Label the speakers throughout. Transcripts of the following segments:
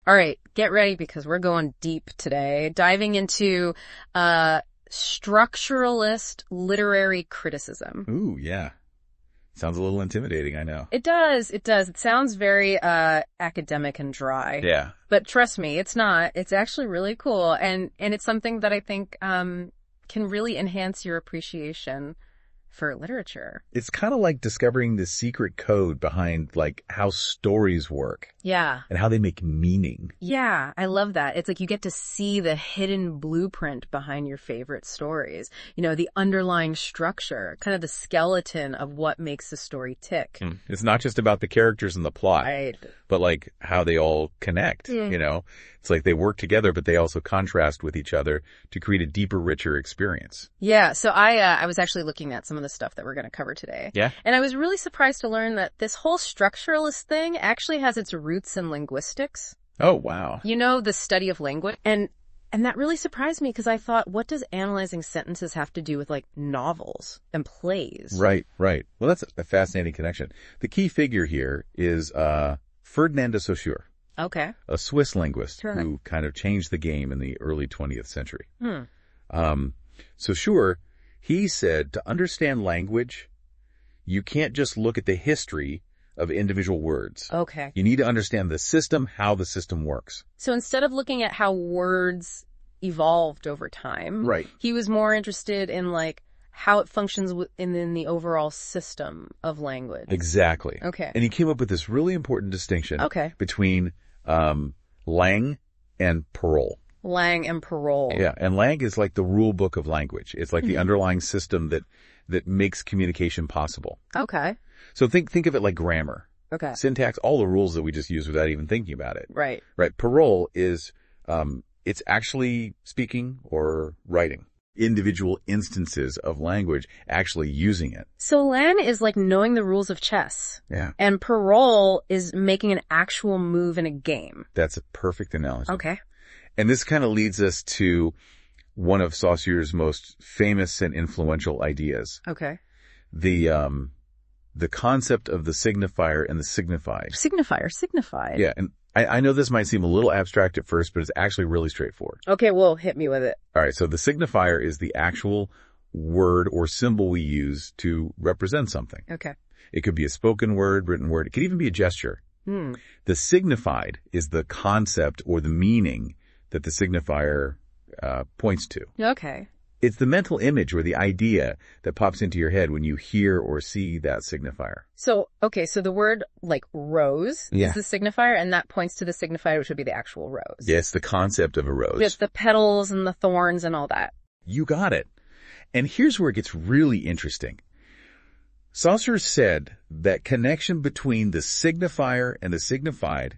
Speaker 1: All right, get ready because we're going deep today, diving into structuralist literary criticism.
Speaker 2: Ooh, yeah. Sounds a little intimidating, I know.
Speaker 1: It does. It sounds very academic and dry.
Speaker 2: Yeah.
Speaker 1: But trust me, it's not. It's actually really cool, and it's something that I think can really enhance your appreciation for literature.
Speaker 2: It's kind of like discovering the secret code behind, like, how stories work.
Speaker 1: Yeah.
Speaker 2: And how they make meaning.
Speaker 1: Yeah, I love that. It's like you get to see the hidden blueprint behind your favorite stories. You know, the underlying structure, kind of the skeleton of what makes the story tick.
Speaker 2: It's not just about the characters and the plot,
Speaker 1: Right.
Speaker 2: but like how they all connect, you know? It's like they work together, but they also contrast with each other to create a deeper, richer experience.
Speaker 1: Yeah, so I was actually looking at some of the stuff that we're going to cover today.
Speaker 2: Yeah.
Speaker 1: And I was really surprised to learn that this whole structuralist thing actually has its roots in linguistics.
Speaker 2: Oh, wow.
Speaker 1: You know, the study of language. And that really surprised me because I thought, what does analyzing sentences have to do with, like, novels and plays?
Speaker 2: Right. Well, that's a fascinating connection. The key figure here is Ferdinand de Saussure.
Speaker 1: Okay.
Speaker 2: A Swiss linguist
Speaker 1: Sure.
Speaker 2: who kind of changed the game in the early 20th century. Saussure, he said to understand language, you can't just look at the history of individual words.
Speaker 1: Okay.
Speaker 2: You need to understand the system, how the system works.
Speaker 1: So instead of looking at how words evolved over time,
Speaker 2: Right.
Speaker 1: he was more interested in, like, how it functions in the overall system of language.
Speaker 2: Exactly.
Speaker 1: Okay.
Speaker 2: And he came up with this really important distinction between lang and parole.
Speaker 1: Lang and parole.
Speaker 2: Yeah, and lang is like the rule book of language. It's like the underlying system that makes communication possible.
Speaker 1: Okay.
Speaker 2: So think of it like grammar.
Speaker 1: Okay.
Speaker 2: Syntax, all the rules that we just use without even thinking about it.
Speaker 1: Right.
Speaker 2: Right. Parole is, it's actually speaking or writing. Individual instances of language actually using it.
Speaker 1: So Lan is like knowing the rules of chess.
Speaker 2: Yeah.
Speaker 1: And parole is making an actual move in a game.
Speaker 2: That's a perfect analogy.
Speaker 1: Okay.
Speaker 2: And this kind of leads us to one of Saussure's most famous and influential ideas.
Speaker 1: Okay.
Speaker 2: The concept of the signifier and the signified.
Speaker 1: Signified.
Speaker 2: Yeah. And I know this might seem a little abstract at first, but it's actually really straightforward.
Speaker 1: Okay, well, hit me with it.
Speaker 2: All right. So the signifier is the actual word or symbol we use to represent something.
Speaker 1: Okay.
Speaker 2: It could be a spoken word, written word. It could even be a gesture. The signified is the concept or the meaning that the signifier points to.
Speaker 1: Okay.
Speaker 2: It's the mental image or the idea that pops into your head when you hear or see that signifier.
Speaker 1: So, okay, so the word, like, rose
Speaker 2: Yeah.
Speaker 1: is the signifier, and that points to the signifier, which would be the actual rose.
Speaker 2: Yes, the concept of a rose.
Speaker 1: With the petals and the thorns and all that.
Speaker 2: You got it. And here's where it gets really interesting. Saussure said that connection between the signifier and the signified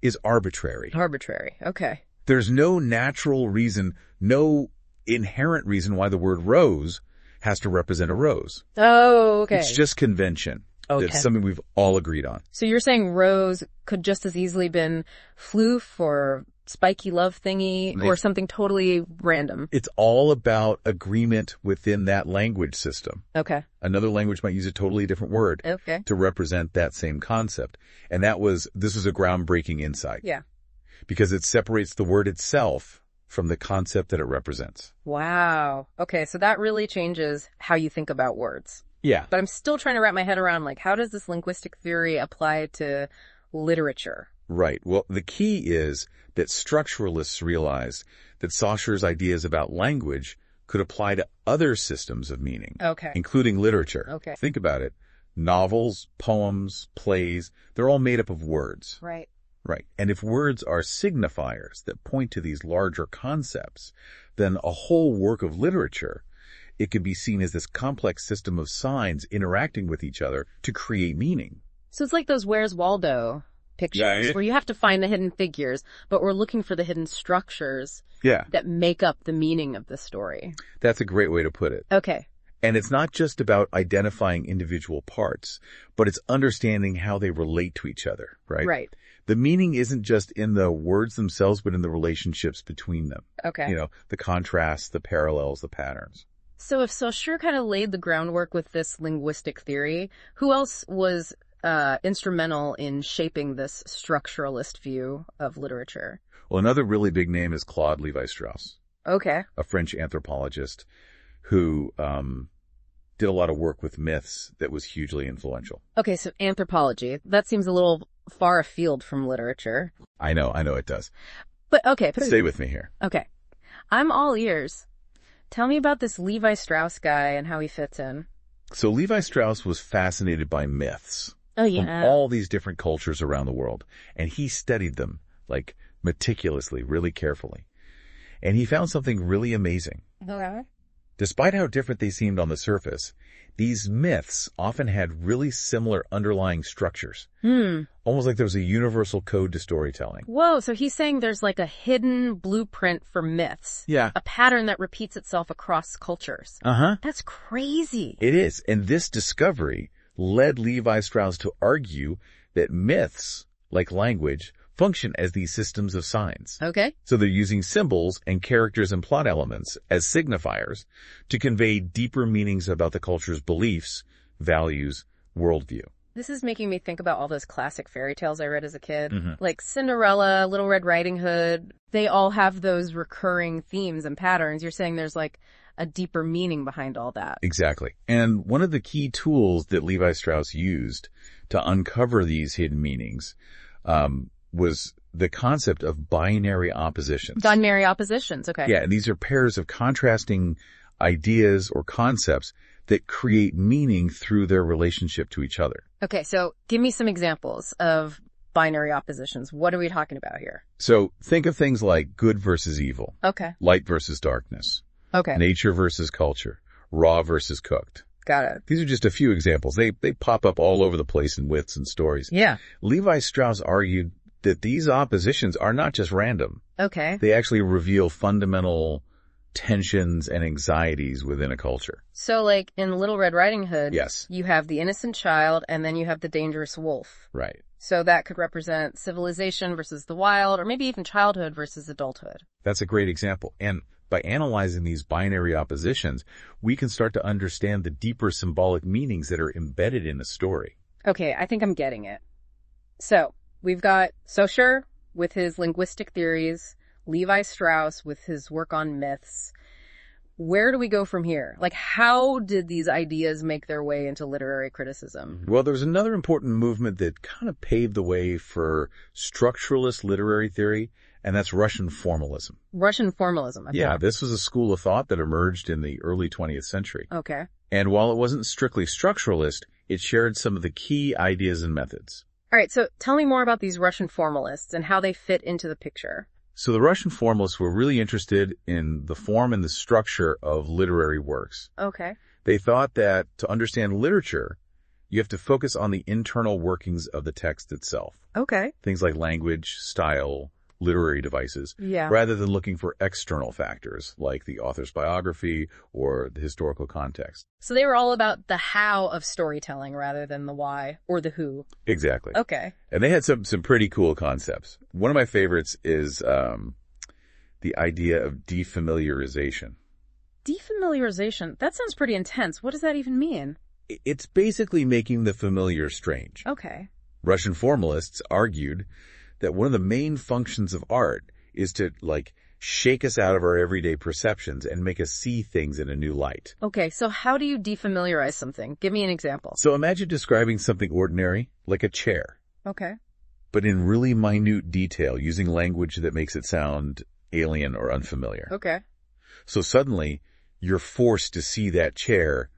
Speaker 2: is arbitrary.
Speaker 1: Arbitrary. Okay.
Speaker 2: There's no natural reason, no inherent reason why the word rose has to represent a rose.
Speaker 1: Oh, okay.
Speaker 2: It's just convention.
Speaker 1: Okay.
Speaker 2: That's something we've all agreed on.
Speaker 1: So you're saying rose could just as easily been floof or spiky love thingy or something totally random.
Speaker 2: It's all about agreement within that language system.
Speaker 1: Okay.
Speaker 2: Another language might use a totally different word to represent that same concept. And this was a groundbreaking insight.
Speaker 1: Yeah.
Speaker 2: Because it separates the word itself from the concept that it represents.
Speaker 1: Wow. Okay, so that really changes how you think about words.
Speaker 2: Yeah.
Speaker 1: But I'm still trying to wrap my head around, like, how does this linguistic theory apply to literature?
Speaker 2: Right. Well, the key is that structuralists realized that Saussure's ideas about language could apply to other systems of meaning, including literature.
Speaker 1: Okay.
Speaker 2: Think about it. Novels, poems, plays, they're all made up of words.
Speaker 1: Right.
Speaker 2: Right. And if words are signifiers that point to these larger concepts, then a whole work of literature, it can be seen as this complex system of signs interacting with each other to create meaning.
Speaker 1: So it's like those Where's Waldo pictures where you have to find the hidden figures, but we're looking for the hidden structures that make up the meaning of the story.
Speaker 2: That's a great way to put it.
Speaker 1: Okay.
Speaker 2: And it's not just about identifying individual parts, but it's understanding how they relate to each other, right?
Speaker 1: Right.
Speaker 2: The meaning isn't just in the words themselves, but in the relationships between them.
Speaker 1: Okay.
Speaker 2: You know, the contrasts, the parallels, the patterns.
Speaker 1: So if Saussure kind of laid the groundwork with this linguistic theory, who else was instrumental in shaping this structuralist view of literature?
Speaker 2: Well, another really big name is Claude Lévi-Strauss,
Speaker 1: Okay.
Speaker 2: a French anthropologist who did a lot of work with myths that was hugely influential.
Speaker 1: Okay, so anthropology. That seems a little far afield from literature.
Speaker 2: I know it does.
Speaker 1: But okay.
Speaker 2: Stay with me here.
Speaker 1: Okay. I'm all ears. Tell me about this Lévi-Strauss guy and how he fits in.
Speaker 2: So Lévi-Strauss was fascinated by myths from all these different cultures around the world, and he studied them, like, meticulously, really carefully. And he found something really amazing.
Speaker 1: Okay.
Speaker 2: Despite how different they seemed on the surface, these myths often had really similar underlying structures. Almost like there was a universal code to storytelling.
Speaker 1: Whoa, so he's saying there's like a hidden blueprint for myths.
Speaker 2: Yeah.
Speaker 1: A pattern that repeats itself across cultures.
Speaker 2: Uh-huh.
Speaker 1: That's crazy.
Speaker 2: It is. And this discovery led Lévi-Strauss to argue that myths, like language, function as these systems of signs.
Speaker 1: Okay.
Speaker 2: So they're using symbols and characters and plot elements as signifiers to convey deeper meanings about the culture's beliefs, values, worldview.
Speaker 1: This is making me think about all those classic fairy tales I read as a kid. Like Cinderella, Little Red Riding Hood. They all have those recurring themes and patterns. You're saying there's like a deeper meaning behind all that.
Speaker 2: Exactly. And one of the key tools that Lévi-Strauss used to uncover these hidden meanings was the concept of binary oppositions.
Speaker 1: Binary oppositions, okay.
Speaker 2: Yeah, and these are pairs of contrasting ideas or concepts that create meaning through their relationship to each other.
Speaker 1: Okay, so give me some examples of binary oppositions. What are we talking about here?
Speaker 2: So think of things like good versus evil,
Speaker 1: Okay.
Speaker 2: light versus darkness,
Speaker 1: Okay.
Speaker 2: nature versus culture, raw versus cooked.
Speaker 1: Got it.
Speaker 2: These are just a few examples. They pop up all over the place in myths and stories.
Speaker 1: Yeah.
Speaker 2: Lévi-Strauss argued that these oppositions are not just random.
Speaker 1: Okay.
Speaker 2: They actually reveal fundamental tensions and anxieties within a culture.
Speaker 1: So like in Little Red Riding Hood,
Speaker 2: Yes.
Speaker 1: you have the innocent child and then you have the dangerous wolf.
Speaker 2: Right.
Speaker 1: So that could represent civilization versus the wild, or maybe even childhood versus adulthood.
Speaker 2: That's a great example. And by analyzing these binary oppositions, we can start to understand the deeper symbolic meanings that are embedded in the story.
Speaker 1: Okay, I think I'm getting it. So we've got Saussure with his linguistic theories, Lévi-Strauss with his work on myths. Where do we go from here? Like, how did these ideas make their way into literary criticism?
Speaker 2: Well, there's another important movement that kind of paved the way for structuralist literary theory, and that's Russian formalism.
Speaker 1: Russian formalism. Okay.
Speaker 2: Yeah, this was a school of thought that emerged in the early 20th century.
Speaker 1: Okay.
Speaker 2: And while it wasn't strictly structuralist, it shared some of the key ideas and methods.
Speaker 1: All right, so tell me more about these Russian formalists and how they fit into the picture.
Speaker 2: So the Russian formalists were really interested in the form and the structure of literary works.
Speaker 1: Okay.
Speaker 2: They thought that to understand literature, you have to focus on the internal workings of the text itself.
Speaker 1: Okay.
Speaker 2: Things like language, style, literary devices,
Speaker 1: Yeah.
Speaker 2: rather than looking for external factors like the author's biography or the historical context.
Speaker 1: So they were all about the how of storytelling rather than the why or the who.
Speaker 2: Exactly.
Speaker 1: Okay.
Speaker 2: And they had some pretty cool concepts. One of my favorites is the idea of defamiliarization.
Speaker 1: Defamiliarization. That sounds pretty intense. What does that even mean?
Speaker 2: It's basically making the familiar strange.
Speaker 1: Okay.
Speaker 2: Russian formalists argued that one of the main functions of art is to, shake us out of our everyday perceptions and make us see things in a new light.
Speaker 1: Okay, so how do you defamiliarize something? Give me an example.
Speaker 2: So imagine describing something ordinary, like a chair,
Speaker 1: Okay.
Speaker 2: but in really minute detail, using language that makes it sound alien or unfamiliar.
Speaker 1: Okay.
Speaker 2: So suddenly, you're forced to see that chair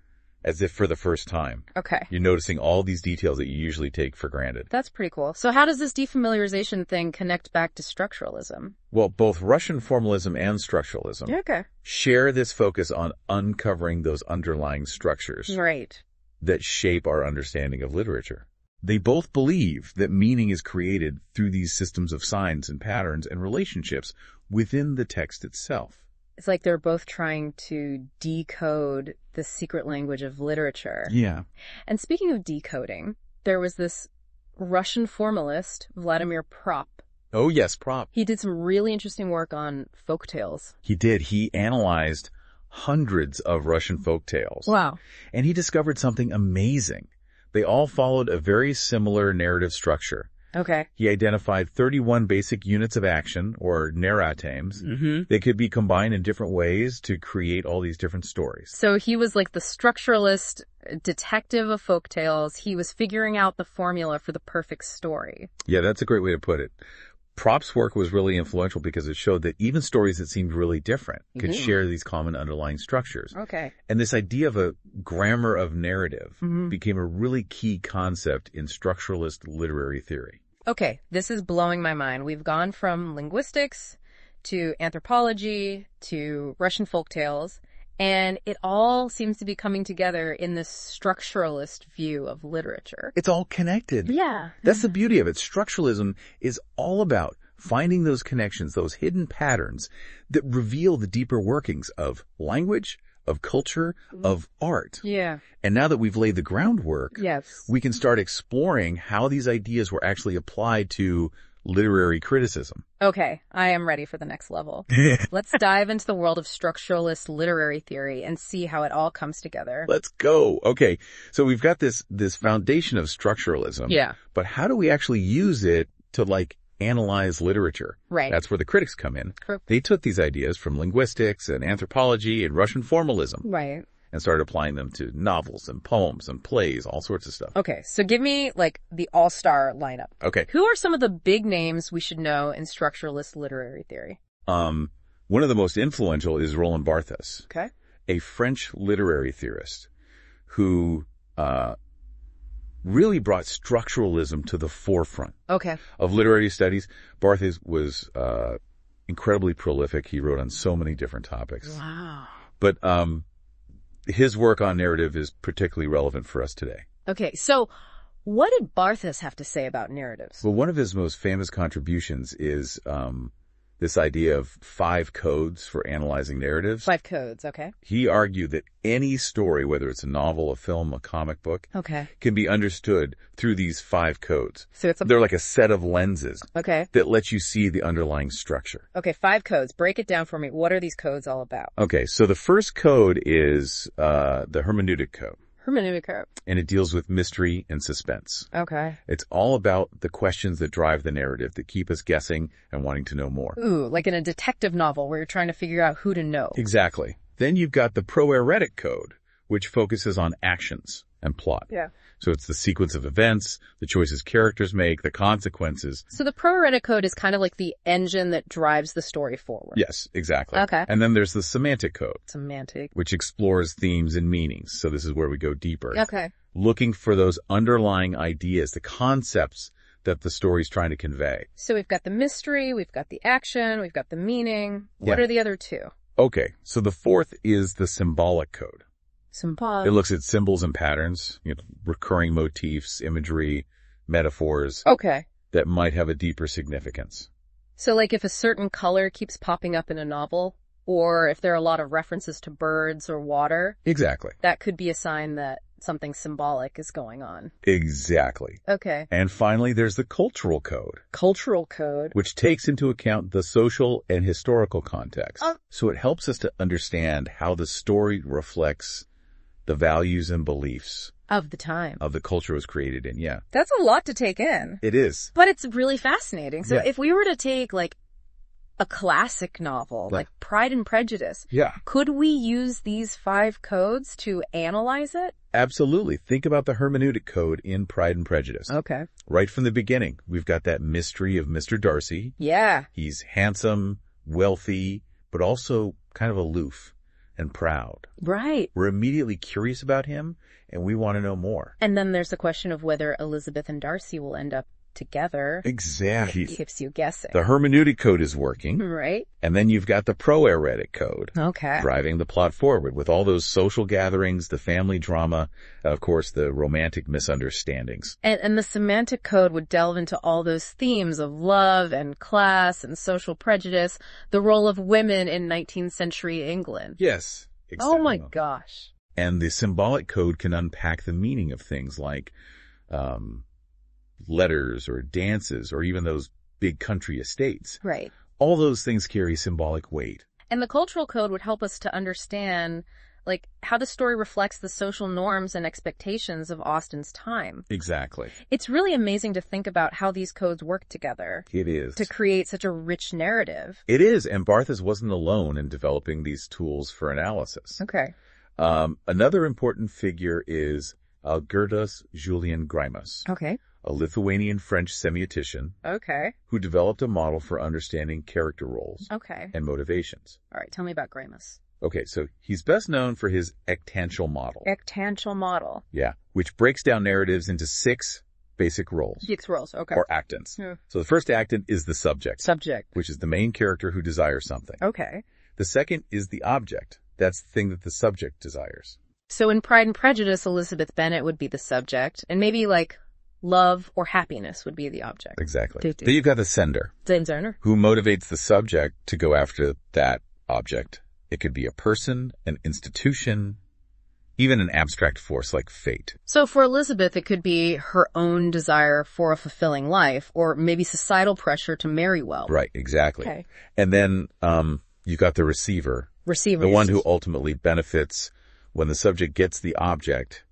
Speaker 2: as if for the first time.
Speaker 1: Okay.
Speaker 2: You're noticing all these details that you usually take for granted.
Speaker 1: That's pretty cool. So how does this defamiliarization thing connect back to structuralism?
Speaker 2: Well, both Russian formalism and structuralism
Speaker 1: Okay.
Speaker 2: share this focus on uncovering those underlying structures
Speaker 1: Right.
Speaker 2: that shape our understanding of literature. They both believe that meaning is created through these systems of signs and patterns and relationships within the text itself.
Speaker 1: It's like they're both trying to decode the secret language of literature.
Speaker 2: Yeah.
Speaker 1: And speaking of decoding, there was this Russian formalist, Vladimir Prop.
Speaker 2: Oh, yes, Prop.
Speaker 1: He did some really interesting work on folktales.
Speaker 2: He did. He analyzed hundreds of Russian folktales.
Speaker 1: Wow.
Speaker 2: And he discovered something amazing. They all followed a very similar narrative structure.
Speaker 1: Okay.
Speaker 2: He identified 31 basic units of action, or narratemes.
Speaker 1: Mm-hmm.
Speaker 2: They could be combined in different ways to create all these different stories.
Speaker 1: So he was like the structuralist detective of folktales. He was figuring out the formula for the perfect story.
Speaker 2: Yeah, that's a great way to put it. Prop's work was really influential because it showed that even stories that seemed really different could share these common underlying structures.
Speaker 1: Okay.
Speaker 2: And this idea of a grammar of narrative became a really key concept in structuralist literary theory.
Speaker 1: Okay, this is blowing my mind. We've gone from linguistics to anthropology to Russian folktales, and it all seems to be coming together in this structuralist view of literature.
Speaker 2: It's all connected.
Speaker 1: Yeah.
Speaker 2: That's the beauty of it. Structuralism is all about finding those connections, those hidden patterns that reveal the deeper workings of language, of culture, of art.
Speaker 1: Yeah.
Speaker 2: And now that we've laid the groundwork,
Speaker 1: Yes.
Speaker 2: we can start exploring how these ideas were actually applied to literary criticism.
Speaker 1: Okay, I am ready for the next level. Let's dive into the world of structuralist literary theory and see how it all comes together.
Speaker 2: Let's go. Okay, so we've got this foundation of structuralism.
Speaker 1: Yeah.
Speaker 2: But how do we actually use it to, analyze literature?
Speaker 1: Right.
Speaker 2: That's where the critics come in.
Speaker 1: Correct.
Speaker 2: They took these ideas from linguistics and anthropology and Russian formalism
Speaker 1: Right.
Speaker 2: and started applying them to novels and poems and plays, all sorts of stuff.
Speaker 1: Okay, so give me, the all-star lineup.
Speaker 2: Okay.
Speaker 1: Who are some of the big names we should know in structuralist literary theory?
Speaker 2: One of the most influential is Roland Barthes,
Speaker 1: Okay.
Speaker 2: a French literary theorist who really brought structuralism to the forefront
Speaker 1: Okay.
Speaker 2: of literary studies. Barthes was incredibly prolific. He wrote on so many different topics.
Speaker 1: Wow.
Speaker 2: But his work on narrative is particularly relevant for us today.
Speaker 1: Okay, so what did Barthes have to say about narratives?
Speaker 2: Well, one of his most famous contributions is this idea of 5 codes for analyzing narratives.
Speaker 1: 5 codes, okay.
Speaker 2: He argued that any story, whether it's a novel, a film, a comic book,
Speaker 1: Okay.
Speaker 2: can be understood through these 5 codes.
Speaker 1: So it's
Speaker 2: They're like a set of lenses
Speaker 1: Okay.
Speaker 2: that let you see the underlying structure.
Speaker 1: Okay, 5 codes. Break it down for me. What are these codes all about?
Speaker 2: Okay, so the first code is the hermeneutic code,
Speaker 1: Hermeneutic code.
Speaker 2: and it deals with mystery and suspense.
Speaker 1: Okay.
Speaker 2: It's all about the questions that drive the narrative, that keep us guessing and wanting to know more.
Speaker 1: Ooh, like in a detective novel where you're trying to figure out who to know.
Speaker 2: Exactly. Then you've got the proeretic code, which focuses on actions and plot.
Speaker 1: Yeah.
Speaker 2: So it's the sequence of events, the choices characters make, the consequences.
Speaker 1: So the proeretic code is kind of like the engine that drives the story forward.
Speaker 2: Yes, exactly.
Speaker 1: Okay.
Speaker 2: And then there's the semantic code,
Speaker 1: Semantic.
Speaker 2: which explores themes and meanings. So this is where we go deeper.
Speaker 1: Okay.
Speaker 2: Looking for those underlying ideas, the concepts that the story's trying to convey.
Speaker 1: So we've got the mystery, we've got the action, we've got the meaning. What
Speaker 2: Yeah.
Speaker 1: are the other 2?
Speaker 2: Okay, so the fourth is the symbolic code.
Speaker 1: Symbol.
Speaker 2: It looks at symbols and patterns, recurring motifs, imagery, metaphors
Speaker 1: Okay.
Speaker 2: that might have a deeper significance.
Speaker 1: So like if a certain color keeps popping up in a novel, or if there are a lot of references to birds or water,
Speaker 2: Exactly.
Speaker 1: that could be a sign that something symbolic is going on.
Speaker 2: Exactly.
Speaker 1: Okay.
Speaker 2: And finally, there's the cultural code,
Speaker 1: Cultural code.
Speaker 2: which takes into account the social and historical context.
Speaker 1: Oh.
Speaker 2: So it helps us to understand how the story reflects the values and beliefs
Speaker 1: Of the time.
Speaker 2: of the culture it was created in. Yeah,
Speaker 1: That's a lot to take in.
Speaker 2: it is.
Speaker 1: But it's really fascinating. So
Speaker 2: Yeah.
Speaker 1: if we were to take a classic novel, like Pride and Prejudice,
Speaker 2: Yeah,
Speaker 1: could we use these 5 codes to analyze it?
Speaker 2: absolutely. Think about the hermeneutic code in Pride and Prejudice.
Speaker 1: Okay.
Speaker 2: Right from the beginning, we've got that mystery of Mr. Darcy.
Speaker 1: Yeah.
Speaker 2: He's handsome, wealthy, but also kind of aloof and proud.
Speaker 1: Right.
Speaker 2: We're immediately curious about him, and we want to know more.
Speaker 1: And then there's the question of whether Elizabeth and Darcy will end up together.
Speaker 2: Exactly.
Speaker 1: It keeps you guessing.
Speaker 2: The hermeneutic code is working,
Speaker 1: Right?
Speaker 2: and then you've got the proeretic code
Speaker 1: Okay.
Speaker 2: driving the plot forward with all those social gatherings, the family drama, of course, the romantic misunderstandings.
Speaker 1: And the semantic code would delve into all those themes of love and class and social prejudice, the role of women in 19th century England.
Speaker 2: Yes.
Speaker 1: Oh my gosh.
Speaker 2: And the symbolic code can unpack the meaning of things like letters or dances or even those big country estates.
Speaker 1: Right.
Speaker 2: All those things carry symbolic weight.
Speaker 1: And the cultural code would help us to understand like, how the story reflects the social norms and expectations of Austen's time.
Speaker 2: Exactly.
Speaker 1: It's really amazing to think about how these codes work together.
Speaker 2: It is.
Speaker 1: To create such a rich narrative.
Speaker 2: It is, and Barthes wasn't alone in developing these tools for analysis.
Speaker 1: Okay.
Speaker 2: Another important figure is Algirdas Julian Greimas,
Speaker 1: Okay.
Speaker 2: a Lithuanian-French semiotician
Speaker 1: Okay.
Speaker 2: who developed a model for understanding character roles
Speaker 1: Okay.
Speaker 2: and motivations.
Speaker 1: All right, tell me about Greimas.
Speaker 2: Okay, so he's best known for his ectantial model.
Speaker 1: Ectantial model.
Speaker 2: Yeah, which breaks down narratives into 6 basic roles.
Speaker 1: 6 roles, okay.
Speaker 2: Or actants.
Speaker 1: Yeah.
Speaker 2: So the first actant is the subject.
Speaker 1: Subject.
Speaker 2: Which is the main character who desires something.
Speaker 1: Okay.
Speaker 2: The second is the object. That's the thing that the subject desires.
Speaker 1: So in Pride and Prejudice, Elizabeth Bennet would be the subject, and maybe like love or happiness would be the object.
Speaker 2: Exactly. Then you've got the sender.
Speaker 1: James Erner.
Speaker 2: Who motivates the subject to go after that object. It could be a person, an institution, even an abstract force like fate.
Speaker 1: So for Elizabeth, it could be her own desire for a fulfilling life, or maybe societal pressure to marry well.
Speaker 2: Right, exactly.
Speaker 1: Okay.
Speaker 2: And then you've got the receiver.
Speaker 1: Receiver.
Speaker 2: The one who ultimately benefits when the subject gets the object.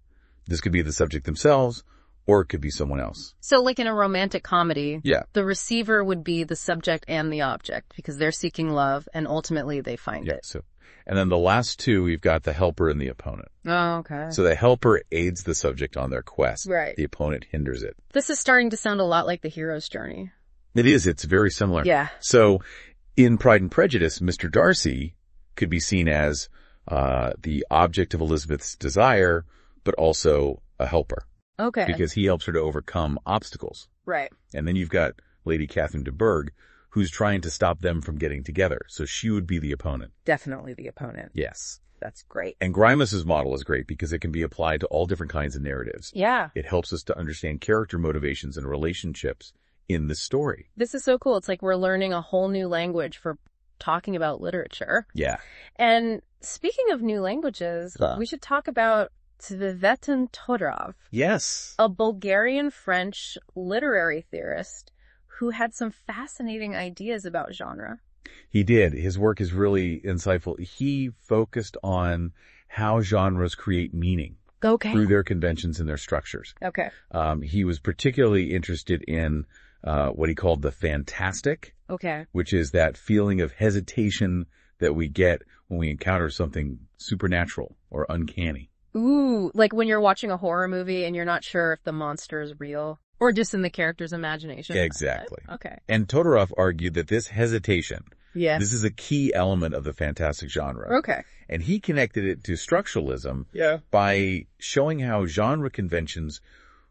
Speaker 2: This could be the subject themselves, or it could be someone else.
Speaker 1: So like in a romantic comedy,
Speaker 2: Yeah.
Speaker 1: the receiver would be the subject and the object, because they're seeking love, and ultimately they find it.
Speaker 2: So, and then the last two, we've got the helper and the opponent.
Speaker 1: Oh, okay.
Speaker 2: So the helper aids the subject on their quest.
Speaker 1: Right.
Speaker 2: The opponent hinders it.
Speaker 1: This is starting to sound a lot like the hero's journey.
Speaker 2: It is. It's very similar.
Speaker 1: Yeah.
Speaker 2: So in Pride and Prejudice, Mr. Darcy could be seen as the object of Elizabeth's desire, but also a helper.
Speaker 1: Okay.
Speaker 2: Because he helps her to overcome obstacles.
Speaker 1: Right.
Speaker 2: And then you've got Lady Catherine de Bourgh, who's trying to stop them from getting together. So she would be the opponent.
Speaker 1: Definitely the opponent.
Speaker 2: Yes.
Speaker 1: That's great.
Speaker 2: And Greimas's model is great because it can be applied to all different kinds of narratives.
Speaker 1: Yeah.
Speaker 2: It helps us to understand character motivations and relationships in the story.
Speaker 1: This is so cool. It's like we're learning a whole new language for talking about literature.
Speaker 2: Yeah.
Speaker 1: And speaking of new languages, we should talk about Cvetan Todorov.
Speaker 2: Yes.
Speaker 1: A Bulgarian-French literary theorist who had some fascinating ideas about genre.
Speaker 2: He did. His work is really insightful. He focused on how genres create meaning through their conventions and their structures.
Speaker 1: Okay.
Speaker 2: He was particularly interested in what he called the fantastic, which is that feeling of hesitation that we get when we encounter something supernatural or uncanny.
Speaker 1: Ooh, like when you're watching a horror movie and you're not sure if the monster is real or just in the character's imagination.
Speaker 2: Exactly.
Speaker 1: Okay.
Speaker 2: And Todorov argued that this hesitation,
Speaker 1: yes,
Speaker 2: this is a key element of the fantastic genre.
Speaker 1: Okay.
Speaker 2: And he connected it to structuralism by showing how genre conventions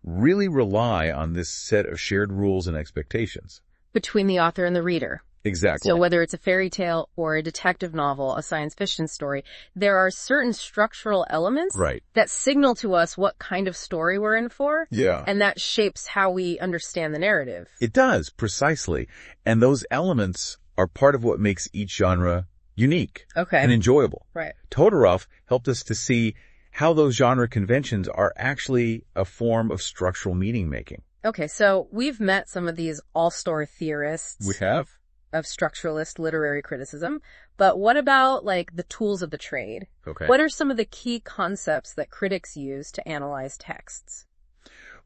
Speaker 2: really rely on this set of shared rules and expectations.
Speaker 1: Between the author and the reader.
Speaker 2: Exactly.
Speaker 1: So whether it's a fairy tale or a detective novel, a science fiction story, there are certain structural elements that signal to us what kind of story we're in for.
Speaker 2: Yeah.
Speaker 1: And that shapes how we understand the narrative.
Speaker 2: It does, precisely. And those elements are part of what makes each genre unique and enjoyable.
Speaker 1: Right.
Speaker 2: Todorov helped us to see how those genre conventions are actually a form of structural meaning making.
Speaker 1: Okay, so we've met some of these all-star theorists.
Speaker 2: We have.
Speaker 1: Of structuralist literary criticism. But what about, like, the tools of the trade?
Speaker 2: Okay.
Speaker 1: What are some of the key concepts that critics use to analyze texts?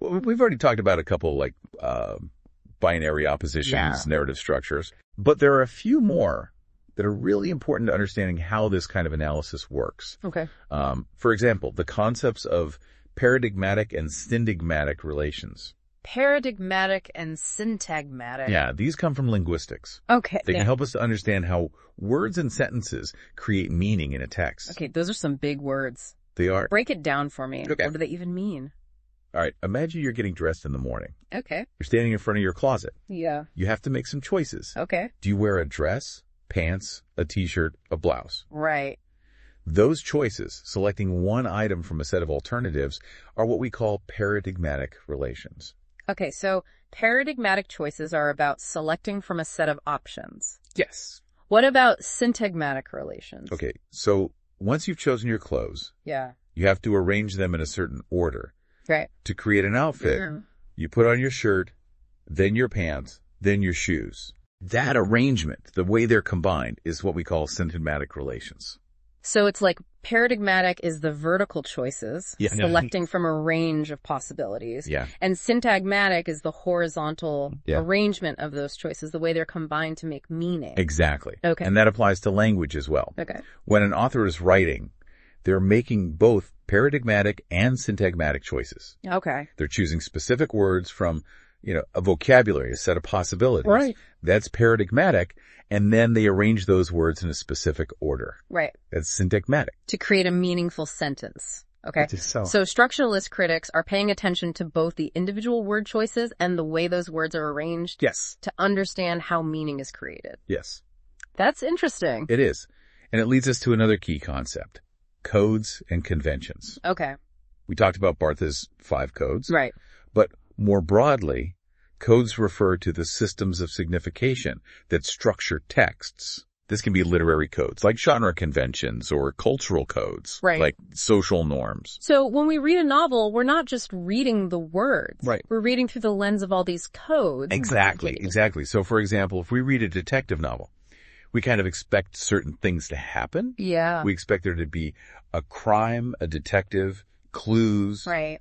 Speaker 2: Well, we've already talked about a couple, like, binary oppositions, narrative structures. But there are a few more that are really important to understanding how this kind of analysis works.
Speaker 1: Okay.
Speaker 2: For example, the concepts of paradigmatic and syntagmatic relations.
Speaker 1: Paradigmatic and syntagmatic.
Speaker 2: Yeah, these come from linguistics.
Speaker 1: Okay.
Speaker 2: They can help us to understand how words and sentences create meaning in a text.
Speaker 1: Okay, those are some big words.
Speaker 2: They are.
Speaker 1: Break it down for me.
Speaker 2: Okay.
Speaker 1: What do they even mean?
Speaker 2: All right, imagine you're getting dressed in the morning.
Speaker 1: Okay.
Speaker 2: You're standing in front of your closet.
Speaker 1: Yeah.
Speaker 2: You have to make some choices.
Speaker 1: Okay.
Speaker 2: Do you wear a dress, pants, a t-shirt, a blouse?
Speaker 1: Right.
Speaker 2: Those choices, selecting one item from a set of alternatives, are what we call paradigmatic relations.
Speaker 1: Okay, so paradigmatic choices are about selecting from a set of options.
Speaker 2: Yes.
Speaker 1: What about syntagmatic relations?
Speaker 2: Okay, so once you've chosen your clothes, you have to arrange them in a certain order.
Speaker 1: Right.
Speaker 2: To create an outfit, you put on your shirt, then your pants, then your shoes. That arrangement, the way they're combined, is what we call syntagmatic relations.
Speaker 1: So it's like paradigmatic is the vertical choices, selecting from a range of possibilities.
Speaker 2: Yeah.
Speaker 1: And syntagmatic is the horizontal arrangement of those choices, the way they're combined to make meaning.
Speaker 2: Exactly.
Speaker 1: Okay.
Speaker 2: And that applies to language as well.
Speaker 1: Okay.
Speaker 2: When an author is writing, they're making both paradigmatic and syntagmatic choices.
Speaker 1: Okay.
Speaker 2: They're choosing specific words from, a vocabulary, a set of possibilities.
Speaker 1: Right.
Speaker 2: That's paradigmatic. And then they arrange those words in a specific order.
Speaker 1: Right.
Speaker 2: That's syntagmatic.
Speaker 1: To create a meaningful sentence. Okay.
Speaker 2: So
Speaker 1: Structuralist critics are paying attention to both the individual word choices and the way those words are arranged.
Speaker 2: Yes.
Speaker 1: To understand how meaning is created.
Speaker 2: Yes.
Speaker 1: That's interesting.
Speaker 2: It is. And it leads us to another key concept. Codes and conventions.
Speaker 1: Okay.
Speaker 2: We talked about Barthes' 5 codes.
Speaker 1: Right.
Speaker 2: But more broadly, codes refer to the systems of signification that structure texts. This can be literary codes, like genre conventions or cultural codes,
Speaker 1: right,
Speaker 2: like social norms.
Speaker 1: So when we read a novel, we're not just reading the words.
Speaker 2: Right.
Speaker 1: We're reading through the lens of all these codes.
Speaker 2: Exactly. So, for example, if we read a detective novel, we kind of expect certain things to happen.
Speaker 1: Yeah.
Speaker 2: We expect there to be a crime, a detective, clues.
Speaker 1: Right.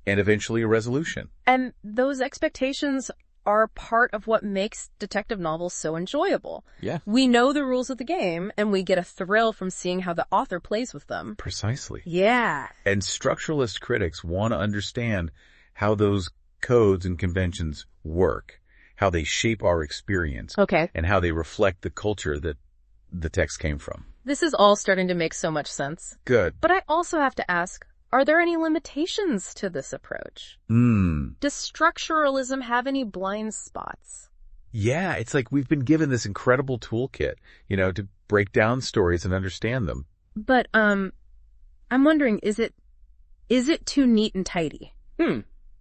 Speaker 2: And eventually a resolution.
Speaker 1: And those expectations are part of what makes detective novels so enjoyable.
Speaker 2: Yeah.
Speaker 1: We know the rules of the game, and we get a thrill from seeing how the author plays with them.
Speaker 2: Precisely.
Speaker 1: Yeah.
Speaker 2: And structuralist critics want to understand how those codes and conventions work, how they shape our experience.
Speaker 1: Okay.
Speaker 2: And how they reflect the culture that the text came from.
Speaker 1: This is all starting to make so much sense.
Speaker 2: Good.
Speaker 1: But I also have to ask, are there any limitations to this approach? Does structuralism have any blind spots?
Speaker 2: Yeah, it's like we've been given this incredible toolkit, to break down stories and understand them.
Speaker 1: But, I'm wondering, is it too neat and tidy?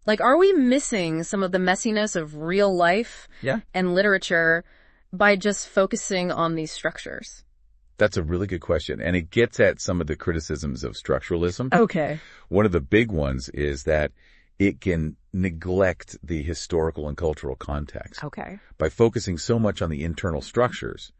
Speaker 1: Like, are we missing some of the messiness of real life and literature by just focusing on these structures?
Speaker 2: That's a really good question, and it gets at some of the criticisms of structuralism.
Speaker 1: Okay.
Speaker 2: One of the big ones is that it can neglect the historical and cultural context.
Speaker 1: Okay.
Speaker 2: By focusing so much on the internal structures,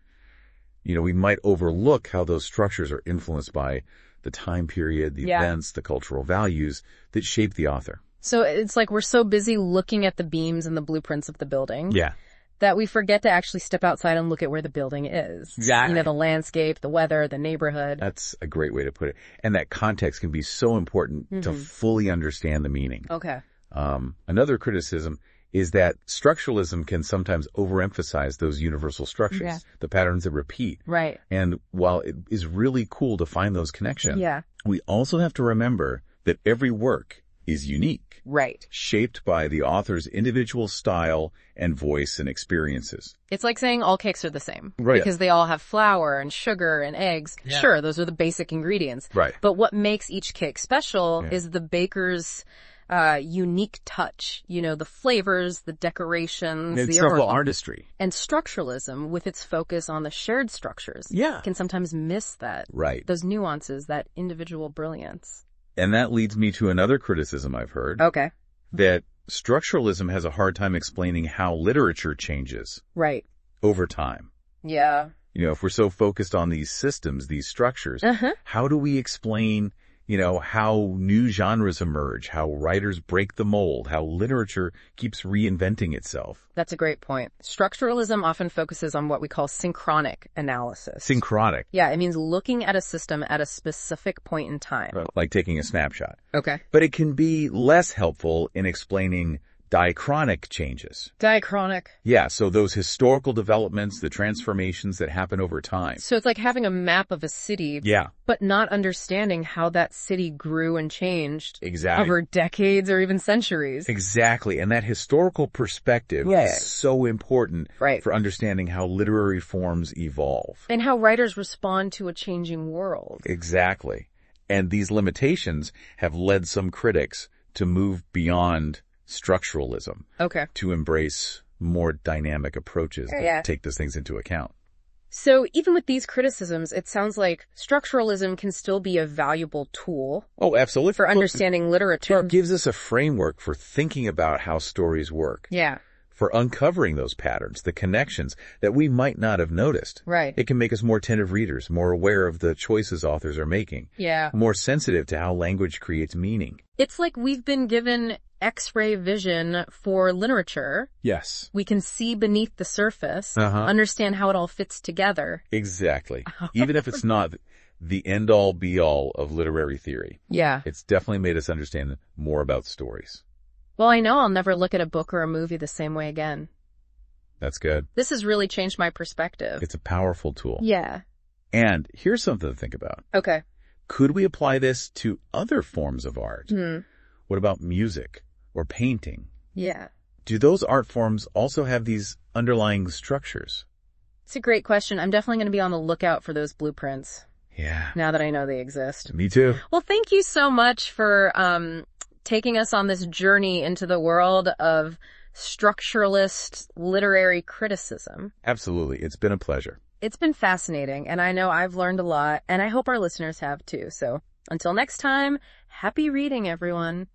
Speaker 2: we might overlook how those structures are influenced by the time period, the events, the cultural values that shape the author.
Speaker 1: So it's like we're so busy looking at the beams and the blueprints of the building.
Speaker 2: Yeah.
Speaker 1: That we forget to actually step outside and look at where the building is.
Speaker 2: Exactly.
Speaker 1: The landscape, the weather, the neighborhood.
Speaker 2: That's a great way to put it. And that context can be so important to fully understand the meaning.
Speaker 1: Okay.
Speaker 2: Another criticism is that structuralism can sometimes overemphasize those universal structures, the patterns that repeat.
Speaker 1: Right.
Speaker 2: And while it is really cool to find those connections, we also have to remember that every work is unique.
Speaker 1: Right.
Speaker 2: Shaped by the author's individual style and voice and experiences.
Speaker 1: It's like saying all cakes are the same.
Speaker 2: Right.
Speaker 1: Because they all have flour and sugar and eggs. Yeah. Sure, those are the basic ingredients.
Speaker 2: Right.
Speaker 1: But what makes each cake special is the baker's unique touch. The flavors, the decorations,
Speaker 2: the subtle artistry.
Speaker 1: And structuralism, with its focus on the shared structures, can sometimes miss that.
Speaker 2: Right.
Speaker 1: Those nuances, that individual brilliance.
Speaker 2: And that leads me to another criticism I've heard.
Speaker 1: Okay.
Speaker 2: That structuralism has a hard time explaining how literature changes.
Speaker 1: Right.
Speaker 2: Over time.
Speaker 1: Yeah.
Speaker 2: If we're so focused on these systems, these structures, how do we explain, how new genres emerge, how writers break the mold, how literature keeps reinventing itself?
Speaker 1: That's a great point. Structuralism often focuses on what we call synchronic analysis.
Speaker 2: Synchronic?
Speaker 1: Yeah, it means looking at a system at a specific point in time.
Speaker 2: Like taking a snapshot.
Speaker 1: Okay.
Speaker 2: But it can be less helpful in explaining diachronic changes.
Speaker 1: Diachronic.
Speaker 2: Yeah, so those historical developments, the transformations that happen over time.
Speaker 1: So it's like having a map of a city, but not understanding how that city grew and changed over decades or even centuries.
Speaker 2: Exactly, and that historical perspective is so important for understanding how literary forms evolve.
Speaker 1: And how writers respond to a changing world.
Speaker 2: Exactly. And these limitations have led some critics to move beyond structuralism.
Speaker 1: Okay.
Speaker 2: To embrace more dynamic approaches that take those things into account.
Speaker 1: So even with these criticisms, it sounds like structuralism can still be a valuable tool.
Speaker 2: Oh, absolutely.
Speaker 1: For understanding literature.
Speaker 2: It gives us a framework for thinking about how stories work.
Speaker 1: Yeah.
Speaker 2: for uncovering those patterns, the connections that we might not have noticed.
Speaker 1: Right.
Speaker 2: It can make us more attentive readers, more aware of the choices authors are making.
Speaker 1: Yeah.
Speaker 2: More sensitive to how language creates meaning.
Speaker 1: It's like we've been given X-ray vision for literature.
Speaker 2: Yes.
Speaker 1: We can see beneath the surface, understand how it all fits together.
Speaker 2: Exactly. Even if it's not the end-all, be-all of literary theory.
Speaker 1: Yeah.
Speaker 2: It's definitely made us understand more about stories.
Speaker 1: Well, I know I'll never look at a book or a movie the same way again.
Speaker 2: That's good.
Speaker 1: This has really changed my perspective.
Speaker 2: It's a powerful tool.
Speaker 1: Yeah.
Speaker 2: And here's something to think about.
Speaker 1: Okay.
Speaker 2: Could we apply this to other forms of art? What about music or painting?
Speaker 1: Yeah.
Speaker 2: Do those art forms also have these underlying structures?
Speaker 1: It's a great question. I'm definitely going to be on the lookout for those blueprints.
Speaker 2: Yeah.
Speaker 1: Now that I know they exist.
Speaker 2: Me too.
Speaker 1: Well, thank you so much for taking us on this journey into the world of structuralist literary criticism.
Speaker 2: Absolutely. It's been a pleasure.
Speaker 1: It's been fascinating, and I know I've learned a lot, and I hope our listeners have too. So until next time, happy reading, everyone.